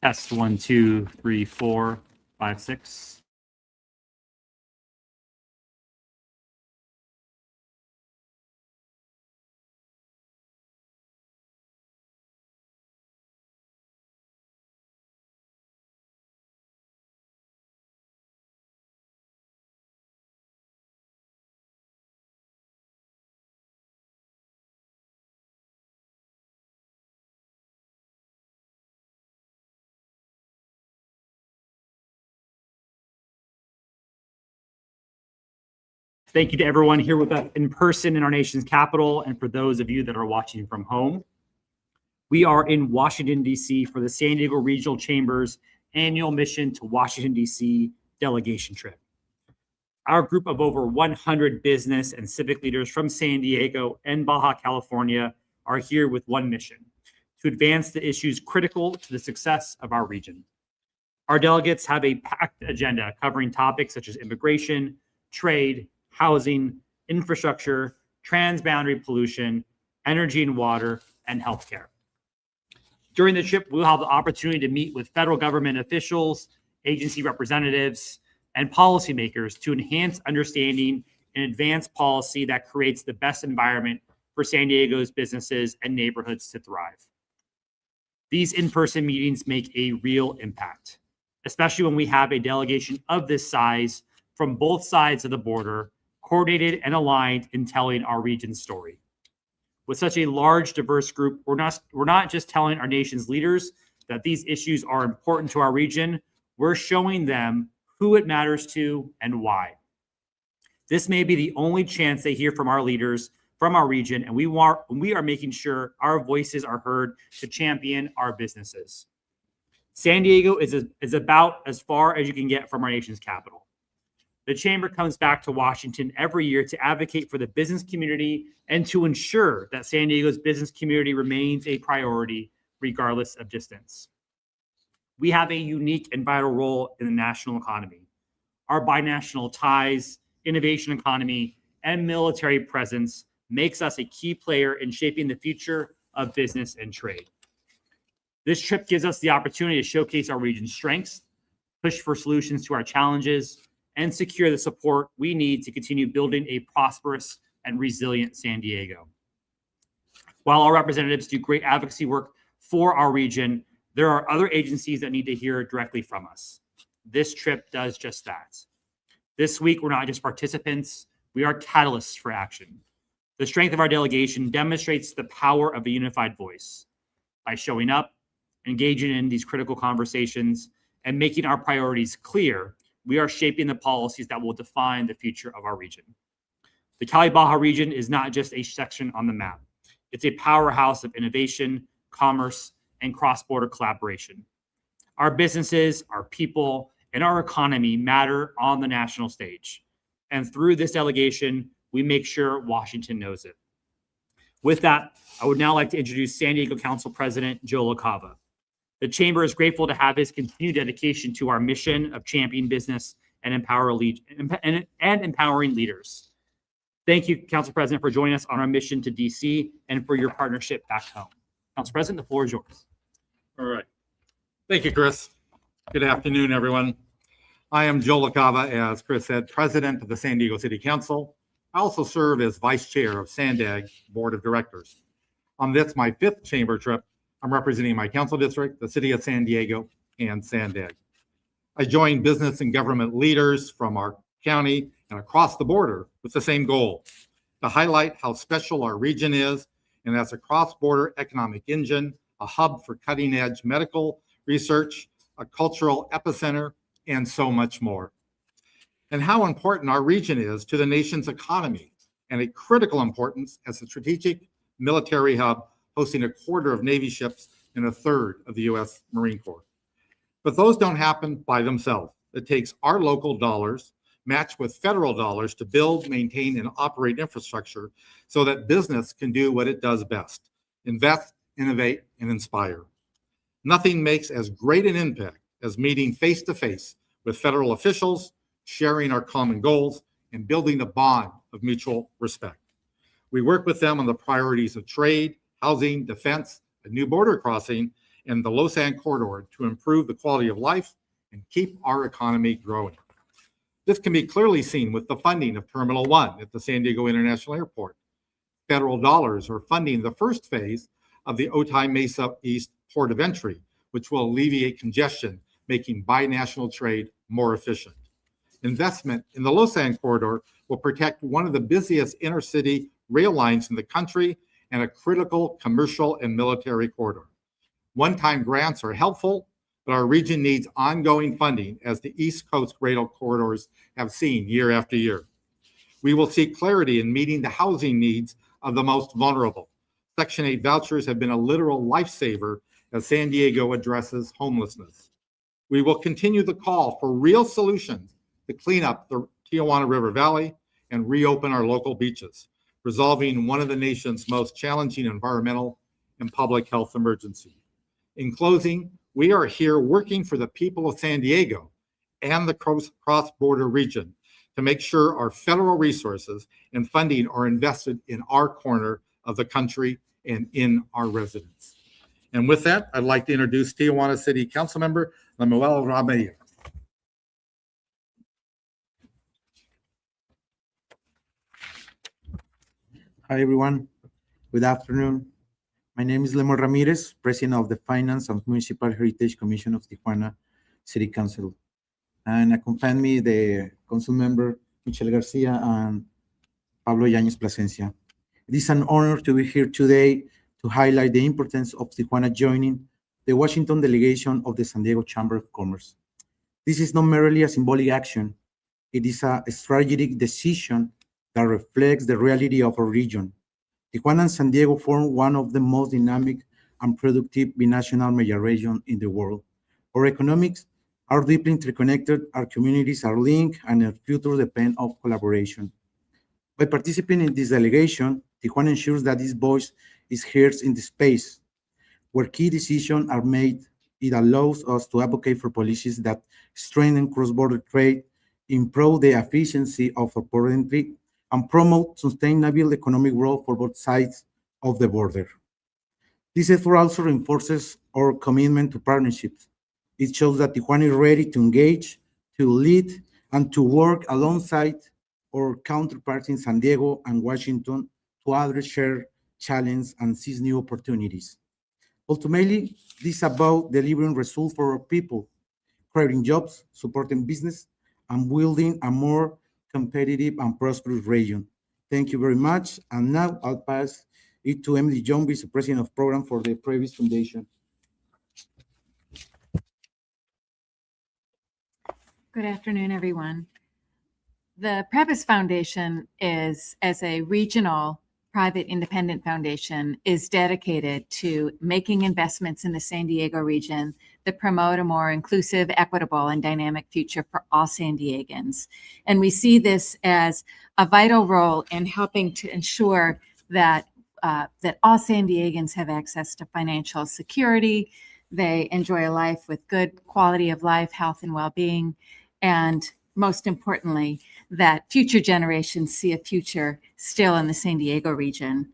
Test 1, 2, 3, 4, 5, 6. Thank you to everyone here with us in person in our nation's capital, and for those of you that are watching from home. We are in Washington, D.C. for the San Diego Regional Chamber's annual mission to Washington, D.C. delegation trip. Our group of over 100 business and civic leaders from San Diego and Baja California are here with one mission: to advance the issues critical to the success of our region. Our delegates have a packed agenda covering topics such as immigration, trade, housing, infrastructure, transboundary pollution, energy and water, and healthcare. During the trip, we'll have the opportunity to meet with federal government officials, agency representatives, and policymakers to enhance understanding and advance policy that creates the best environment for San Diego's businesses and neighborhoods to thrive. These in-person meetings make a real impact, especially when we have a delegation of this size from both sides of the border, coordinated and aligned in telling our region's story. With such a large, diverse group, we're not just telling our nation's leaders that these issues are important to our region, we're showing them who it matters to and why. This may be the only chance they hear from our leaders from our region, and we are making sure our voices are heard to champion our businesses. San Diego is about as far as you can get from our nation's capital. The Chamber comes back to Washington every year to advocate for the business community and to ensure that San Diego's business community remains a priority regardless of distance. We have a unique and vital role in the national economy. Our binational ties, innovation economy, and military presence makes us a key player in shaping the future of business and trade. This trip gives us the opportunity to showcase our region's strengths, push for solutions to our challenges, and secure the support we need to continue building a prosperous and resilient San Diego. While our representatives do great advocacy work for our region, there are other agencies that need to hear directly from us. This trip does just that. This week, we're not just participants, we are catalysts for action. The strength of our delegation demonstrates the power of a unified voice. By showing up, engaging in these critical conversations, and making our priorities clear, we are shaping the policies that will define the future of our region. The Cali-Baja region is not just a section on the map. It's a powerhouse of innovation, commerce, and cross-border collaboration. Our businesses, our people, and our economy matter on the national stage. And through this delegation, we make sure Washington knows it. With that, I would now like to introduce San Diego Council President Joe LaCava. The Chamber is grateful to have his continued dedication to our mission of championing business and empowering leaders. Thank you, Council President, for joining us on our mission to DC and for your partnership back home. Council President, the floor is yours. All right. Thank you, Chris. Good afternoon, everyone. I am Joe LaCava, as Chris said, President of the San Diego City Council. I also serve as Vice Chair of SANDAG Board of Directors. On this, my 5th Chamber trip, I'm representing my council district, the City of San Diego, and SANDAG. I joined business and government leaders from our county and across the border with the same goal: to highlight how special our region is, and as a cross-border economic engine, a hub for cutting-edge medical research, a cultural epicenter, and so much more. And how important our region is to the nation's economy, and a critical importance as a strategic military hub hosting 1/4 of Navy ships and 1/3 of the U.S. Marine Corps. But those don't happen by themselves. It takes our local dollars matched with federal dollars to build, maintain, and operate infrastructure so that business can do what it does best: invest, innovate, and inspire. Nothing makes as great an impact as meeting face-to-face with federal officials, sharing our common goals, and building a bond of mutual respect. We work with them on the priorities of trade, housing, defense, a new border crossing, and the Lausanne corridor to improve the quality of life and keep our economy growing. This can be clearly seen with the funding of Terminal 1 at the San Diego International Airport. Federal dollars are funding the first phase of the Otay Mesa East Port of Entry, which will alleviate congestion, making binational trade more efficient. Investment in the Lausanne corridor will protect one of the busiest intercity rail lines in the country and a critical commercial and military corridor. One-time grants are helpful, but our region needs ongoing funding, as the East Coast rail corridors have seen year after year. We will seek clarity in meeting the housing needs of the most vulnerable. Section 8 vouchers have been a literal lifesaver as San Diego addresses homelessness. We will continue the call for real solutions to clean up the Tijuana River Valley and reopen our local beaches, resolving one of the nation's most challenging environmental and public health emergencies. In closing, we are here working for the people of San Diego and the cross-border region to make sure our federal resources and funding are invested in our corner of the country and in our residents. And with that, I'd like to introduce Tijuana City Council Member Lemuel Ramirez. Hi, everyone. Good afternoon. My name is Lemuel Ramirez, President of the Finance and Municipal Heritage Commission of Tijuana City Council. And accompany me the council member, Michelle Garcia and Pablo Yáñez Plasencia. It is an honor to be here today to highlight the importance of Tijuana joining the Washington delegation of the San Diego Chamber of Commerce. This is not merely a symbolic action. It is a strategic decision that reflects the reality of our region. Tijuana and San Diego form one of the most dynamic and productive binational major regions in the world. Our economics are deeply interconnected, our communities are linked, and our future depend on collaboration. By participating in this delegation, Tijuana ensures that this voice is heard in the space where key decisions are made. It allows us to advocate for policies that strengthen cross-border trade, improve the efficiency of our port entry, and promote sustainable economic growth for both sides of the border. This effort also reinforces our commitment to partnerships. It shows that Tijuana is ready to engage, to lead, and to work alongside our counterparts in San Diego and Washington to address shared challenges and seize new opportunities. Ultimately, this is about delivering results for our people, creating jobs, supporting business, and building a more competitive and prosperous region. Thank you very much. And now I'll pass it to Emily John, Vice President of Program for the Previs Foundation. Good afternoon, everyone. The Previs Foundation is, as a regional private independent foundation, is dedicated to making investments in the San Diego region that promote a more inclusive, equitable, and dynamic future for all San Diegans. And we see this as a vital role in helping to ensure that that all San Diegans have access to financial security, they enjoy a life with good quality of life, health, and well-being, and most importantly, that future generations see a future still in the San Diego region.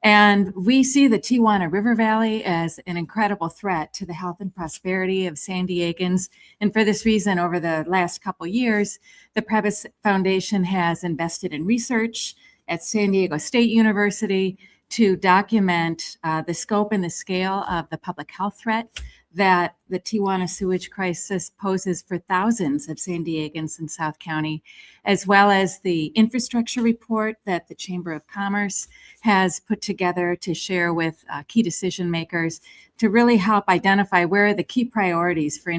And we see the Tijuana River Valley as an incredible threat to the health and prosperity of San Diegans. And for this reason, over the last couple years, the Previs Foundation has invested in research at San Diego State University to document the scope and the scale of the public health threat that the Tijuana sewage crisis poses for thousands of San Diegans in South County, as well as the infrastructure report that the Chamber of Commerce has put together to share with key decision makers to really help identify where are the key priorities for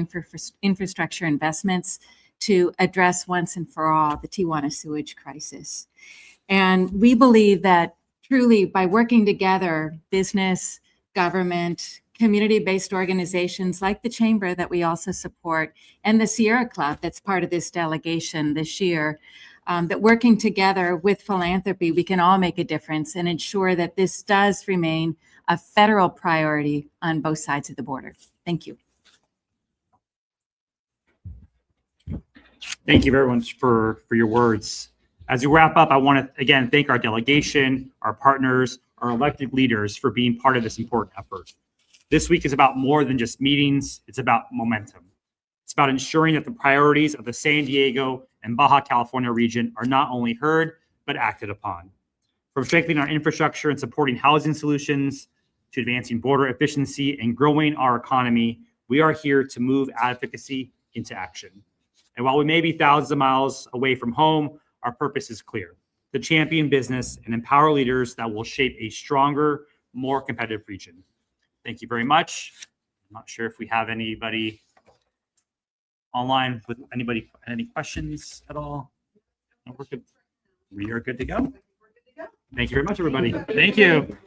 infrastructure investments to address once and for all the Tijuana sewage crisis. And we believe that truly by working together, business, government, community-based organizations like the Chamber that we also support, and the Sierra Club that's part of this delegation this year, that working together with philanthropy, we can all make a difference and ensure that this does remain a federal priority on both sides of the border. Thank you. Thank you very much for your words. As we wrap up, I want to again thank our delegation, our partners, our elected leaders for being part of this important effort. This week is about more than just meetings. It's about momentum. It's about ensuring that the priorities of the San Diego and Baja California region are not only heard, but acted upon. From strengthening our infrastructure and supporting housing solutions to advancing border efficiency and growing our economy, we are here to move advocacy into action. And while we may be thousands of miles away from home, our purpose is clear: to champion business and empower leaders that will shape a stronger, more competitive region. Thank you very much. I'm not sure if we have anybody online with any questions at all. No, we're good. We are good to go. Thank you very much, everybody. Thank you.